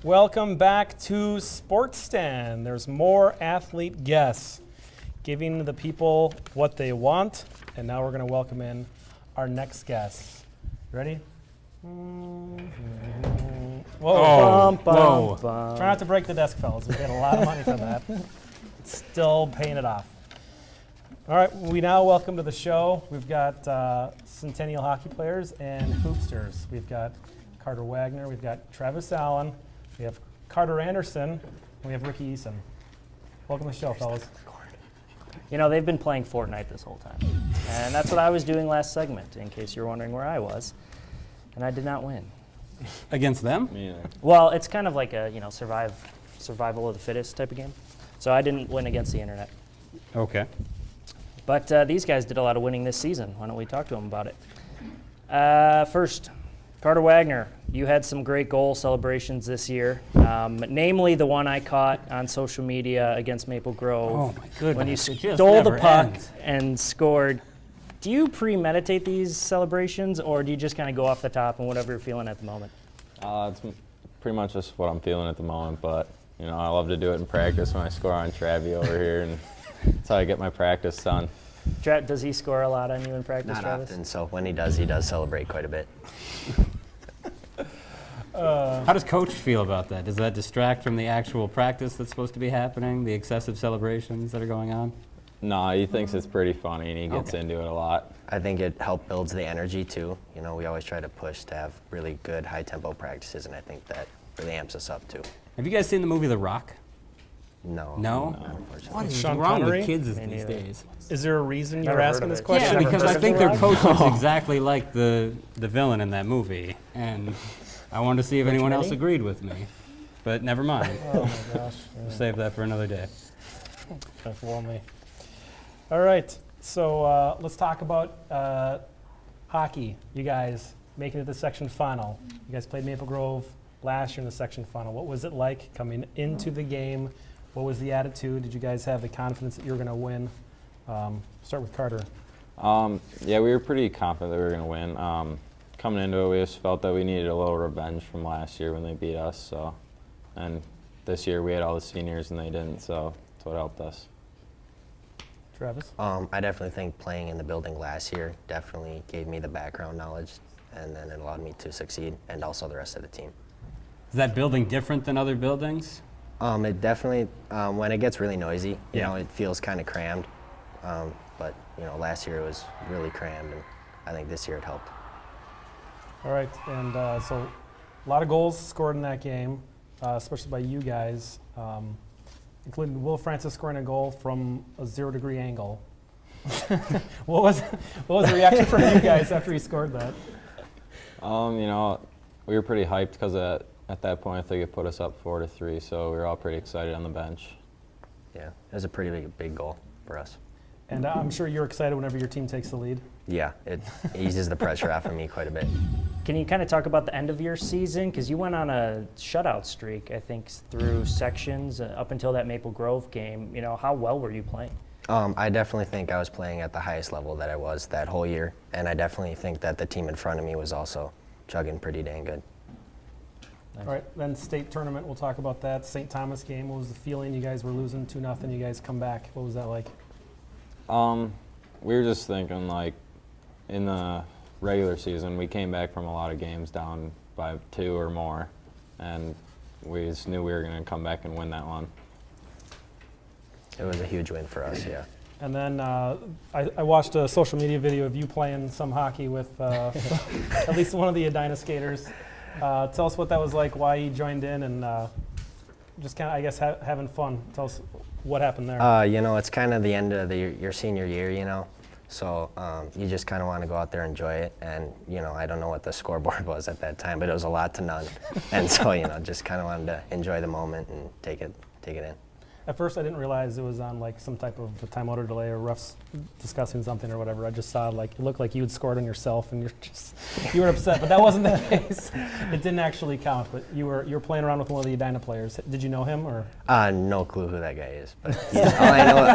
Welcome back to Sports Stand. There's more athlete guests giving the people what they want. And now we're going to welcome in our next guest. Ready? Whoa. Whoa. Try not to break the desk, fellas. We paid a lot of money for that. Still paying it off. All right, we now welcome to the show. We've got Centennial hockey players and hoopsters. We've got Carter Wagner, we've got Travis Allen, we have Carter Anderson, and we have Ricky Eason. Welcome to the show, fellas. You know, they've been playing Fortnite this whole time. And that's what I was doing last segment, in case you're wondering where I was. And I did not win. Against them? Yeah. Well, it's kind of like a, survival of the fittest type of game. So I didn't win against the internet. Okay. But these guys did a lot of winning this season. Why don't we talk to them about it? First, Carter Wagner, you had some great goal celebrations this year, namely the one I caught on social media against Maple Grove. Oh my goodness. When you It just stole the never puck ends. and scored. Do you premeditate these celebrations, or do you just kind of go off the top and whatever you're feeling at the moment? It's pretty much just what I'm feeling at the moment, but I love to do it in practice when I score on Travie over here, and that's how I get my practice done. Does he score a lot on you in practice, Not Travis? often, so when he does celebrate quite a bit. How does coach feel about that? Does that distract from the actual practice that's supposed to be happening, the excessive celebrations that are going on? No, he thinks it's pretty funny, and he gets into it a lot. I think it helps builds the energy too. We always try to push to have really good high tempo practices, and I think that really amps us up too. Have you guys seen the movie The Rock? No. No? Unfortunately. What is Sean wrong Connery? with kids Me these neither. days? Is there a reason Never you're heard asking of this it. question? Yeah, because I think their coach Oh. was exactly like the villain in that movie, and I wanted to see if anyone else agreed with me. But never mind. Oh my gosh. We'll save that for another day. Don't fool me. All right, so let's talk about hockey. You guys making it to the section final. You guys played Maple Grove last year in the section final. What was it like coming into the game? What was the attitude? Did you guys have the confidence that you were going to win? Start with Carter. Yeah, we were pretty confident that we were going to win. Coming into it, we just felt that we needed a little revenge from last year when they beat us. So, and this year we had all the seniors and they didn't, so that's what helped us. Travis? I definitely think playing in the building last year definitely gave me the background knowledge, and then it allowed me to succeed, and also the rest of the team. Is that building different than other buildings? It definitely, when it gets really noisy, Yeah. it feels kind of crammed. But last year it was really crammed, and I think this year it helped. All right, and so a lot of goals scored in that game, especially by you guys, including Will Francis scoring a goal from a 0-degree angle. What was the reaction from you guys after he scored that? We were pretty hyped because at that point I think it put us up 4-3, so we were all pretty excited on the bench. Yeah, it was a pretty big goal for us. And I'm sure you're excited whenever your team takes the lead. Yeah, it eases the pressure off of me quite a bit. Can you kind of talk about the end of your season? Because you went on a shutout streak, I think, through sections up until that Maple Grove game. How well were you playing? I definitely think I was playing at the highest level that I was that whole year, and I definitely think that the team in front of me was also chugging pretty dang good. Nice. All right, then state tournament, we'll talk about that. St. Thomas game, what was the feeling? You guys were losing 2-0, you guys come back. What was that like? We were just thinking, like, in the regular season, we came back from a lot of games down by 2 or more, and we just knew we were going to come back and win that one. It was a huge win for us, yeah. And then I watched a social media video of you playing some hockey with at least one of the Edina skaters. Tell us what that was like, why you joined in, and just kind of, I guess, having fun. Tell us what happened there. It's kind of the end of your senior year, so you just kind of want to go out there and enjoy it. And, I don't know what the scoreboard was at that time, but it was a lot to none. And so, just kind of wanted to enjoy the moment and take it in. At first, I didn't realize it was on like some type of a timeout or delay or refs discussing something or whatever. I just saw it looked like you had scored on yourself and you were upset, but that wasn't the case. It didn't actually count, but you were playing around with one of the Edina players. Did you know him or? No clue who that guy is, but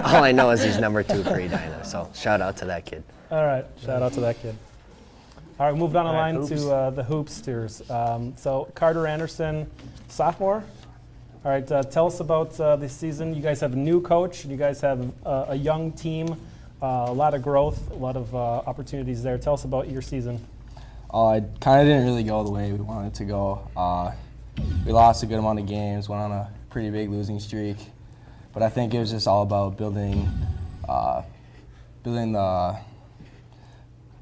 all I know is he's number 2 for Edina. So shout out to that kid. All right, shout out to that kid. All right, moved on the All right, line hoops. to the hoopsters. So Carter Anderson, sophomore. All right, tell us about this season. You guys have a new coach. You guys have a young team, a lot of growth, a lot of opportunities there. Tell us about your season. It kind of didn't really go the way we wanted it to go. We lost a good amount of games, went on a pretty big losing streak. But I think it was just all about building the,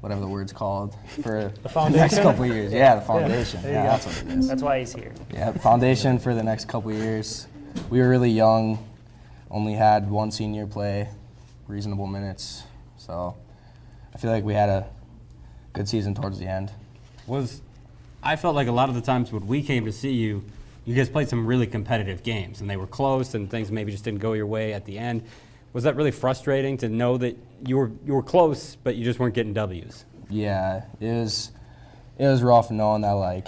whatever the word's called, for the next couple of years. Yeah, the foundation. there you go. That's what it is. That's why he's here. Yeah, foundation for the next couple of years. We were really young, only had one senior play, reasonable minutes. So I feel like we had a good season towards the end. I felt like a lot of the times when we came to see you, you guys played some really competitive games, and they were close, and things maybe just didn't go your way at the end. Was that really frustrating to know that you were close, but you just weren't getting W's? Yeah, it was rough knowing that like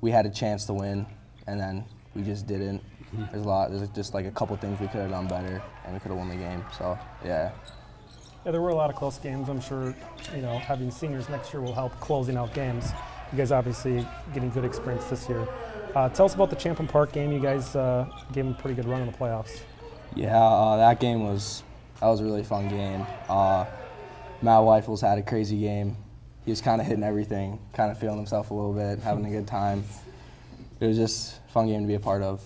we had a chance to win, and then we just didn't. There's just like a couple things we could have done better, and we could have won the game. So yeah. Yeah, there were a lot of close games. I'm sure, having seniors next year will help closing out games. You guys obviously getting good experience this year. Tell us about the Champlin Park game. You guys gave them a pretty good run in the playoffs. Yeah, that game was a really fun game. Matt Weifels had a crazy game. He was kind of hitting everything, kind of feeling himself a little bit, having a good time. It was just a fun game to be a part of.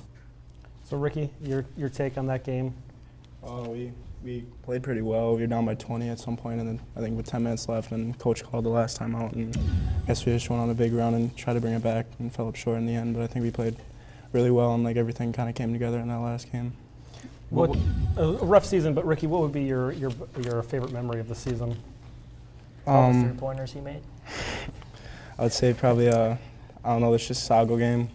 So Ricky, your take on that game? We played pretty well. We were down by 20 at some point, and then I think with 10 minutes left, and coach called the last time out, and I guess we just went on a big run and tried to bring it back and fell up short in the end. But I think we played really well, and like everything kind of came together in that last game. What a rough season, but Ricky, what would be your favorite memory of the season? All the three-pointers he made. I would say probably the Chisago game.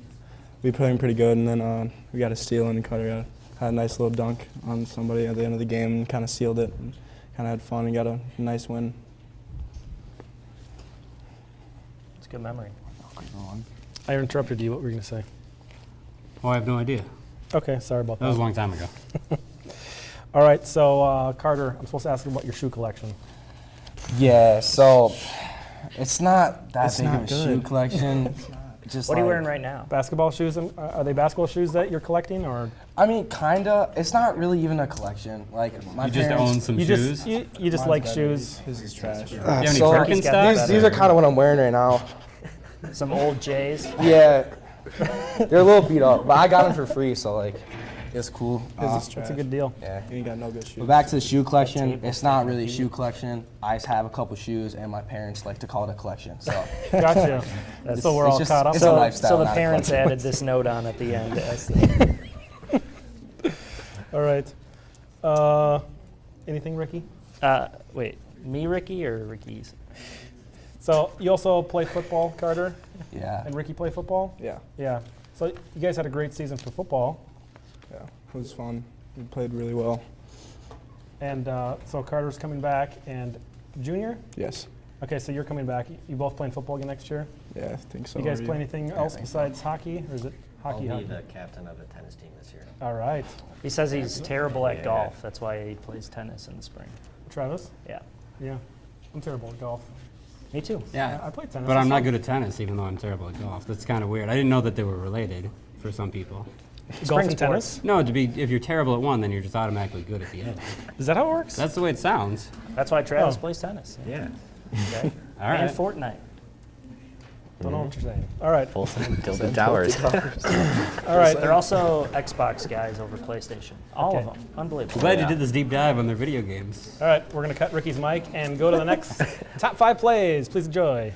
We played pretty good, and then we got a steal, and Carter had a nice little dunk on somebody at the end of the game and kind of sealed it, and kind of had fun and got a nice win. It's a good memory. I interrupted you. What were you going to say? Oh, I have no idea. Okay, sorry about That was a that. long time ago. All right, so Carter, I'm supposed to ask you about your shoe collection. Yeah, so it's not that It's big not of a shoe good. collection. Just What are you like- wearing right now? Basketball shoes? Are they basketball shoes that you're collecting, or I mean, kinda. It's not really even a collection. Like my You just parents, own some you shoes? you just like shoes? His is trash. Do you have any so Birkenstocks? these are kind of what I'm wearing right now. Some old J's. Yeah, they're a little beat up, but I got them for free, so like, it's cool. His is That's trash. a good deal. Yeah. You ain't got no good shoes. But back to the shoe collection, it's not really a shoe collection. I just have a couple shoes, and my parents like to call it a collection. So Gotcha. So we're it's all just- caught up. it's a lifestyle, So the not a parents collection. added this note on at the end. All right. Anything, Ricky? Wait, me, Ricky, or Ricky's? So you also play football, Carter, yeah. and Ricky play football? Yeah, Yeah. So you guys had a great season for football. yeah, it was fun. We played really well. And so Carter's coming back, and junior? Yes. Okay, so you're coming back. You both playing football again next year? Yeah, I think so. You guys Are play anything else I think besides hockey, or is it I'll hockey? be hockey? the captain of the tennis team this year. All right. He says he's terrible at golf. That's why he plays tennis in the spring. Travis? Yeah. Yeah. I'm terrible at golf. Me too. Yeah, I played tennis. but It's I'm not fun. good at tennis, even though I'm terrible at golf. That's kind of weird. I didn't know that they were related for some people. Golf Spring and tennis? No, if you're terrible at one, then you're just automatically good at the other. Is that how it works? That's the way it sounds. That's why Travis Oh. plays tennis. Yeah. Okay. All right. And Fortnite. Don't know what you're saying. All right. Full Tilted Towers. All right. They're also Xbox guys over PlayStation. All of them. Unbelievable. I'm glad you did this deep dive on their video games. All right. We're going to cut Ricky's mic and go to the next top 5 plays. Please enjoy.